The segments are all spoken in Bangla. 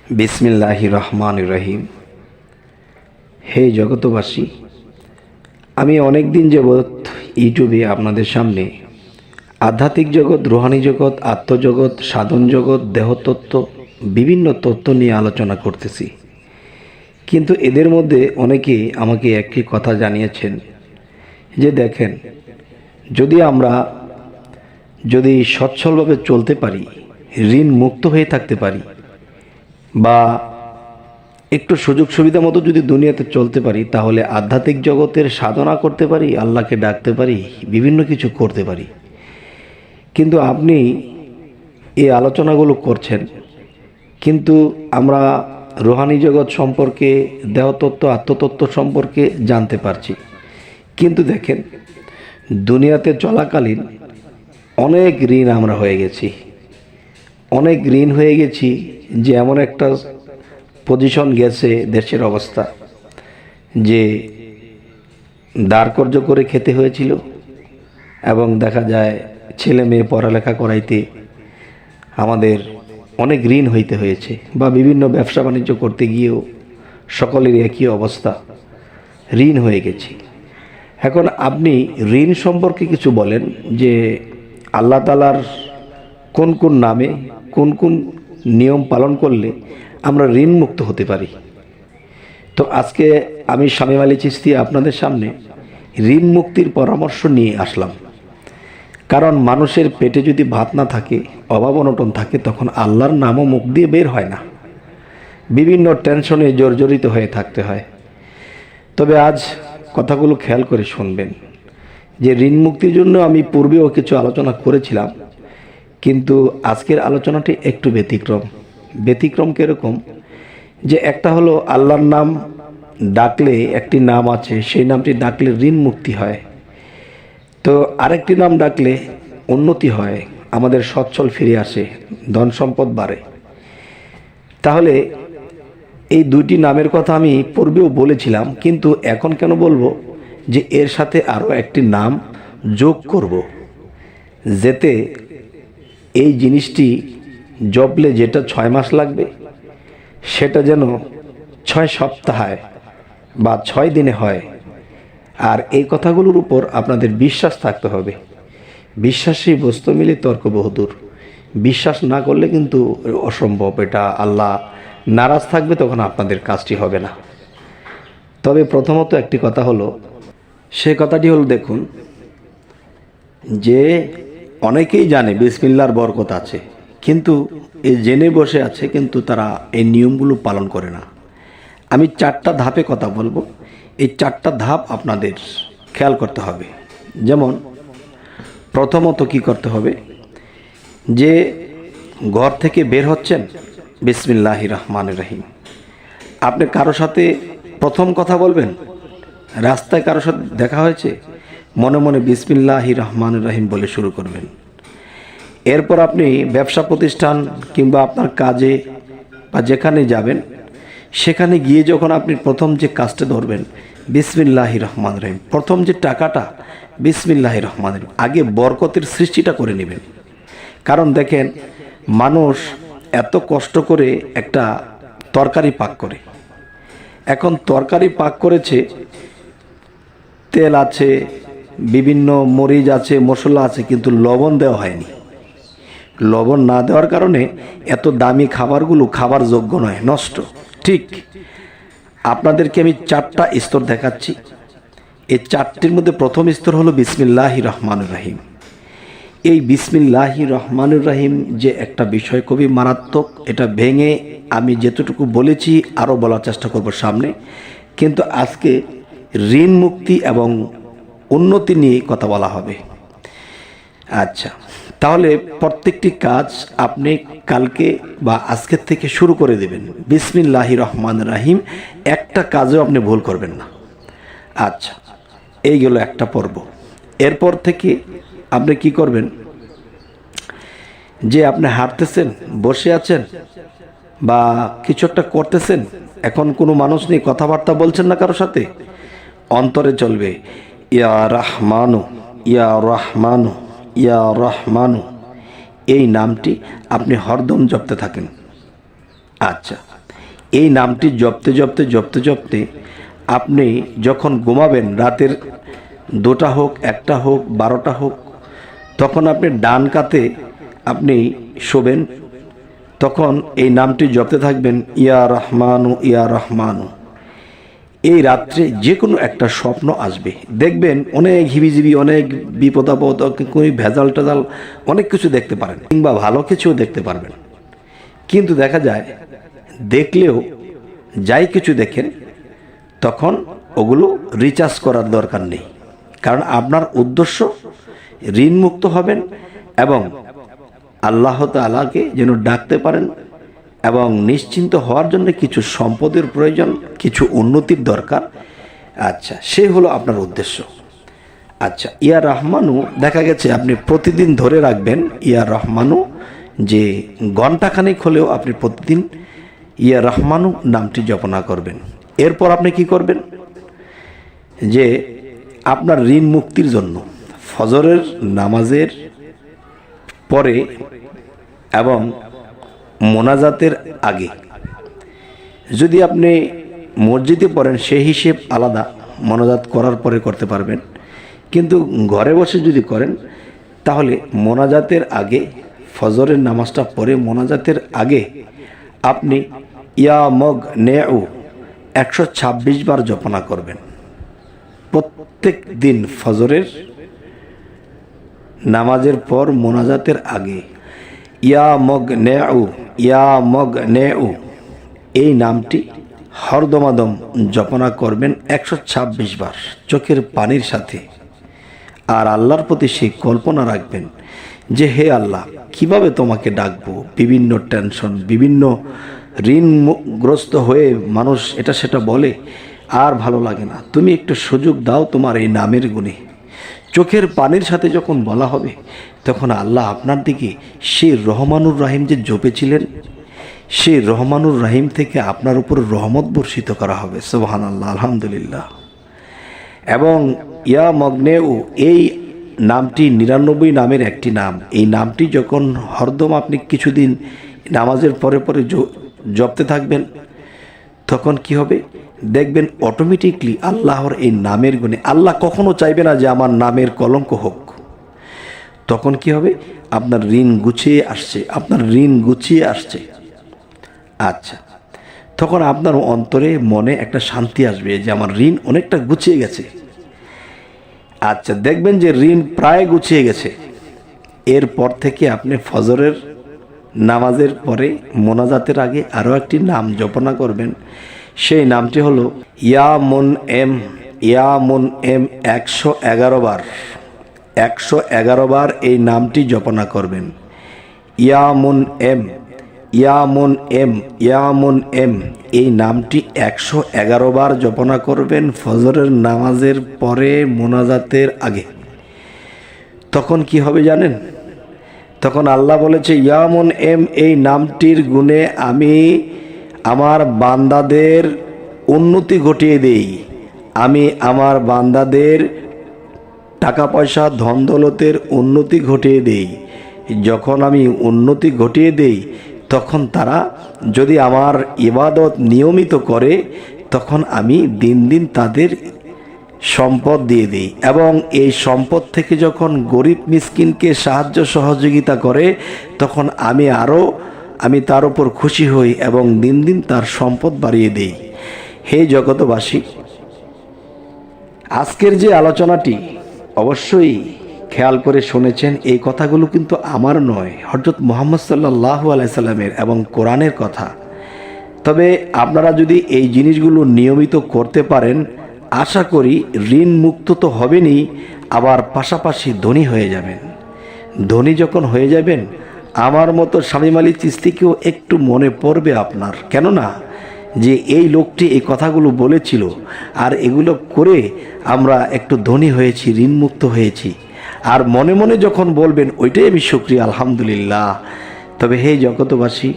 বিসমিল্লাহির রহমানির রহিম। হে জগতবাসী, আমি অনেক দিন যাবৎ ইউটিউবে আপনাদের সামনে আধ্যাত্মিক জগৎ, রুহানি জগৎ, আত্মজগৎ, সাধন জগৎ, দেহতত্ত্ব, বিভিন্ন তত্ত্ব নিয়ে আলোচনা করতেছি। কিন্তু এদের মধ্যে অনেকেই আমাকে একটি কথা জানিয়েছেন যে দেখেন, আমরা যদি সচ্ছলভাবে চলতে পারি, ঋণ মুক্ত হয়ে থাকতে পারি, বা একটু সুযোগ সুবিধা মতো যদি দুনিয়াতে চলতে পারি, তাহলে আধ্যাত্মিক জগতের সাধনা করতে পারি, আল্লাহকে ডাকতে পারি, বিভিন্ন কিছু করতে পারি। কিন্তু আপনি এই আলোচনাগুলো করছেন, কিন্তু আমরা রুহানি জগৎ সম্পর্কে, দেহতত্ত্ব, আত্মতত্ত্ব সম্পর্কে জানতে পারছি। কিন্তু দেখেন, দুনিয়াতে চলাকালীন অনেক ঋণ আমরা হয়ে গেছি, অনেক ঋণ হয়ে গেছি, যে এমন একটা পজিশন গেছে দেশের অবস্থা যে দাঁড়কর্য করে খেতে হয়েছিল, এবং দেখা যায় ছেলে মেয়ে পড়ালেখা করাইতে আমাদের অনেক ঋণ হইতে হয়েছে, বা বিভিন্ন ব্যবসা বাণিজ্য করতে গিয়েও সকলের একই অবস্থা, ঋণ হয়ে গেছি। এখন আপনি ঋণ সম্পর্কে কিছু বলেন, যে আল্লাহ তাআলার কোন কোন নামে, কোন কোন নিয়ম পালন করলে আমরা ঋণ মুক্ত হতে পারি। তো আজকে আমি শামীম আলী চিশতি আপনাদের সামনে ঋণ মুক্তির পরামর্শ নিয়ে আসলাম। কারণ মানুষের পেটে যদি ভাত না থাকে, অভাব অনটন থাকে, তখন আল্লাহর নামও মুখ দিয়ে বের হয় না, বিভিন্ন টেনশনে জর্জরিত হয়ে থাকতে হয়। তবে আজ কথাগুলো খেয়াল করে শুনবেন, যে ঋণ মুক্তির জন্য আমি পূর্বেও কিছু আলোচনা করেছিলাম, কিন্তু আজকের আলোচনাটি একটু ব্যতিক্রম কীরকম, যে একটা হলো আল্লাহর নাম ডাকলে, একটি নাম আছে, সেই নামটি ডাকলে ঋণ মুক্তি হয়। তো আরেকটি নাম ডাকলে উন্নতি হয়, আমাদের সচ্ছল ফিরে আসে, ধন সম্পদ বাড়ে। তাহলে এই দুইটি নামের কথা আমি পূর্বেও বলেছিলাম, কিন্তু এখন কেন বলবো, যে এর সাথে আরও একটি নাম যোগ করব, যেতে এই জিনিসটি জপলে যেটা 6 মাস লাগবে, সেটা যেন 6 সপ্তাহে বা 6 দিনে হয়। আর এই কথাগুলোর উপর আপনাদের বিশ্বাস থাকতে হবে। বিশ্বাসী বস্তু মিলে তর্ক বহুদূর। বিশ্বাস না করলে কিন্তু অসম্ভব, এটা আল্লাহ নারাজ থাকবে, তখন আপনাদের কাজটি হবে না। তবে প্রথমত একটি কথা হলো, সে কথাটি হলো, দেখুন, যে অনেকেই জানে বিসমিল্লাহর বরকত আছে, কিন্তু এই জেনে বসে আছে, কিন্তু তারা এই নিয়মগুলো পালন করে না। আমি 4টা ধাপে কথা বলবো, এই 4টা ধাপ আপনাদের খেয়াল করতে হবে। যেমন প্রথমত কি করতে হবে, যে ঘর থেকে বের হচ্ছেন, বিসমিল্লাহির রহমানির রহিম। আপনি কারো সাথে প্রথম কথা বলবেন, রাস্তায় কারো সাথে দেখা হয়েছে, মনে মনে বিসমিল্লাহির রহমানির রহিম বলে শুরু করবেন। এরপর আপনি ব্যবসা প্রতিষ্ঠান কিংবা আপনার কাজে বা যেখানে যাবেন, সেখানে গিয়ে যখন আপনি প্রথম যে কাজটা ধরবেন, বিসমিল্লাহির রহমানির রহিম, প্রথম যে টাকাটা, বিসমিল্লাহির রহমানির রহিম, আগে বরকতের সৃষ্টিটা করে নেবেন। কারণ দেখেন, মানুষ এত কষ্ট করে একটা তরকারি পাক করে, এখন তরকারি পাক করেছে, তেল আছে, বিভিন্ন মরিচ আছে, মশলা আছে, কিন্তু লবণ দেওয়া হয়নি। লবণ না দেওয়ার কারণে এত দামি খাবারগুলো খাবার যোগ্য নয়, নষ্ট। ঠিক আপনাদেরকে আমি 4টা স্তর দেখাচ্ছি। এই 4টির মধ্যে প্রথম স্তর হলো বিসমিল্লাহির রহমানির রহিম। এই বিসমিল্লাহির রহমানির রহিম যে একটা বিষয় খুবই মারাত্মক, এটা ভেঙে আমি যেতটুকু বলেছি আরও বলার চেষ্টা করব সামনে। কিন্তু আজকে ঋণ মুক্তি এবং উন্নতি নিয়ে কথা বলা হবে। আচ্ছা, তাহলে প্রত্যেকটি কাজ আপনি কালকে বা আজকের থেকে শুরু করে দেবেন, বিসমিল্লাহির রহমানির রহিম, একটা কাজও আপনি ভুল করবেন না। আচ্ছা, এই গেল একটা পর্ব। এরপর থেকে আপনি কি করবেন, যে আপনি হাঁটতেছেন, বসে আছেন, বা কিছু একটা করতেছেন, এখন কোনো মানুষ নেই, কথাবার্তা বলছেন না কারোর সাথে, অন্তরে চলবে ইয়া রহমানু, ইয়া রহমানু, ইয়া রহমানু, এই নামটি আপনি হরদম জপতে থাকেন। আচ্ছা, এই নামটি জপতে জপতে জপতে জপতে আপনি যখন ঘুমাবেন, রাতের 2টা হোক, 1টা হোক, 12টা হোক, তখন আপনি ডান কাতে আপনি শোবেন, তখন এই নামটি জপতে থাকবেন, ইয়া রহমানু ইয়া রহমানু। এই রাত্রে যে কোনো একটা স্বপ্ন আসবে, দেখবেন অনেক হিবিজিবি, অনেক বিপদ আপদ, কোনো ভেজাল টেজাল অনেক কিছু দেখতে পারেন, কিংবা ভালো কিছুও দেখতে পারবেন। কিন্তু দেখা যায় দেখলেও যাই কিছু দেখেন, তখন ওগুলো রিচার্জ করার দরকার নেই, কারণ আপনার উদ্দেশ্য ঋণমুক্ত হবেন এবং আল্লাহ তাআলাকে যেন ডাকতে পারেন, এবং নিশ্চিন্ত হওয়ার জন্য কিছু সম্পদের প্রয়োজন, কিছু উন্নতির দরকার। আচ্ছা, সে হলো আপনার উদ্দেশ্য। আচ্ছা, ইয়া রহমানু দেখা গেছে আপনি প্রতিদিন ধরে রাখবেন, ইয়া রহমানু, যে ঘণ্টাখানেক হলেও আপনি প্রতিদিন ইয়া রহমানু নামটি জপনা করবেন। এরপর আপনি কি করবেন, যে আপনার ঋণ মুক্তির জন্য ফজরের নামাজের পরে এবং মোনাজাতের আগে, যদি আপনি মসজিদে পড়েন সেই হিসেব আলাদা, মোনাজাত করার পরে করতে পারবেন। কিন্তু ঘরে বসে যদি করেন, তাহলে মোনাজাতের আগে, ফজরের নামাজটা পড়ে মোনাজাতের আগে আপনি ইয়া মগ নেউ 126 বার জপনা করবেন প্রত্যেক দিন। ফজরের নামাজের পর মোনাজাতের আগে ইয়া মগ নেউ, ইয়া মগ নেউ, এই নামটি হরদমাদম জপনা করবেন 126 বার চোখের পানির সাথে। আর আল্লাহর প্রতি সেই কল্পনা রাখবেন যে হে আল্লাহ, কিভাবে তোমাকে ডাকবো, বিভিন্ন টেনশন, বিভিন্ন ঋণগ্রস্ত হয়ে মানুষ এটা সেটা বলে, আর ভালো লাগে না, তুমি একটু সুযোগ দাও তোমার এই নামের গুণে। চোখের পানির সাথে যখন বলা হবে, তখন আল্লাহ আপনার দিকে সেই রহমানুর রাহিম যে জপেছিলেন, সেই রহমানুর রাহিম থেকে আপনার উপর রহমত বর্ষিত করা হবে। সুবহানাল্লাহ, আলহামদুলিল্লাহ। এবং ইয়া মগনেউ, এই নামটি 99 নামের একটি নাম। এই নামটি যখন হরদম আপনি কিছুদিন নামাজের পরে পরে জপতে থাকবেন, তখন কি হবে, দেখবেন অটোমেটিকলি আল্লাহর এই নামের গুণে, আল্লাহ কখনো চাইবে না যে আমার নামের কলঙ্ক হোক। তখন কি হবে, আপনার ঋণ গুছিয়ে আসছে, আপনার ঋণ গুছিয়ে আসছে। আচ্ছা, তখন আপনার অন্তরে মনে একটা শান্তি আসবে যে আমার ঋণ অনেকটা গুছিয়ে গেছে। আচ্ছা, দেখবেন যে ঋণ প্রায় গুছিয়ে গেছে। এরপর থেকে আপনি ফজরের নামাজের পরে মোনাজাতের আগে আরও একটি নাম জপনা করবেন। সেই নামটি হলো ইয়া মুন এম, ইয়া মুন এম 111 বার, 111 বার এই নামটি জপনা করবেন। ইয়া মুন এম, ইয়া মুন এম, ইয়া মুন এম, এই নামটি 111 বার জপনা করবেন ফজরের নামাজের পরে মোনাজাতের আগে। তখন কি হবে জানেন, তখন আল্লাহ বলেছে ইয়া মুন এম, এই নামটির গুণে আমি আমার বান্দাদের উন্নতি ঘটিয়ে দেই, আমি আমার বান্দাদের টাকা পয়সা ধন দৌলতের উন্নতি ঘটিয়ে দেই। যখন আমি উন্নতি ঘটিয়ে দেই, তখন তারা যদি আমার ইবাদত নিয়মিত করে, তখন আমি দিন দিন তাদের সম্পদ দিয়ে দিই, এবং এই সম্পদ থেকে যখন গরিব মিসকিনকে সাহায্য সহযোগিতা করে, তখন আমি তার উপর খুশি হই এবং দিন দিন তার সম্পদ বাড়িয়ে দেই। হে জগতবাসী, আজকের যে আলোচনাটি অবশ্যই খেয়াল করে শুনেছেন, এই কথাগুলো কিন্তু আমার নয়, হযরত মুহাম্মদ সাল্লাল্লাহু আলাইহি সাল্লামের এবং কোরআনের কথা। তবে আপনারা যদি এই জিনিসগুলো নিয়মিত করতে পারেন, আশা করি ঋণ মুক্ত তো হবেনই, আবার পাশাপাশি ধনী হয়ে যাবেন। ধনী যখন হয়ে যাবেন, আমার মতো শামীম আলী চিশতিকেও একটু মনে পড়বে আপনার, কেননা যে এই লোকটি এই কথাগুলো বলেছিল, আর এগুলো করে আমরা একটু ধনী হয়েছি, ঋণমুক্ত হয়েছি। আর মনে মনে যখন বলবেন, ওইটাই আমি শুকরিয়া, আলহামদুলিল্লাহ। তবে হে জগতবাসী,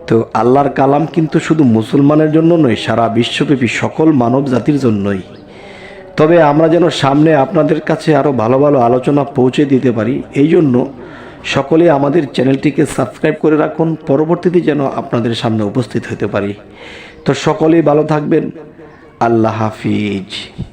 তো আল্লাহর কালাম কিন্তু শুধু মুসলমানের জন্য নয়, সারা বিশ্বব্যাপী সকল মানব জাতির জন্যই। তবে আমরা যেন সামনে আপনাদের কাছে আরও ভালো ভালো আলোচনা পৌঁছে দিতে পারি, এই জন্য সকলে আমাদের চ্যানেলটিকে সাবস্ক্রাইব করে রাখুন, পরবর্তীতে যেন আপনাদের সামনে উপস্থিত হতে পারি। তো সকলেই ভালো থাকবেন। আল্লাহ হাফিজ।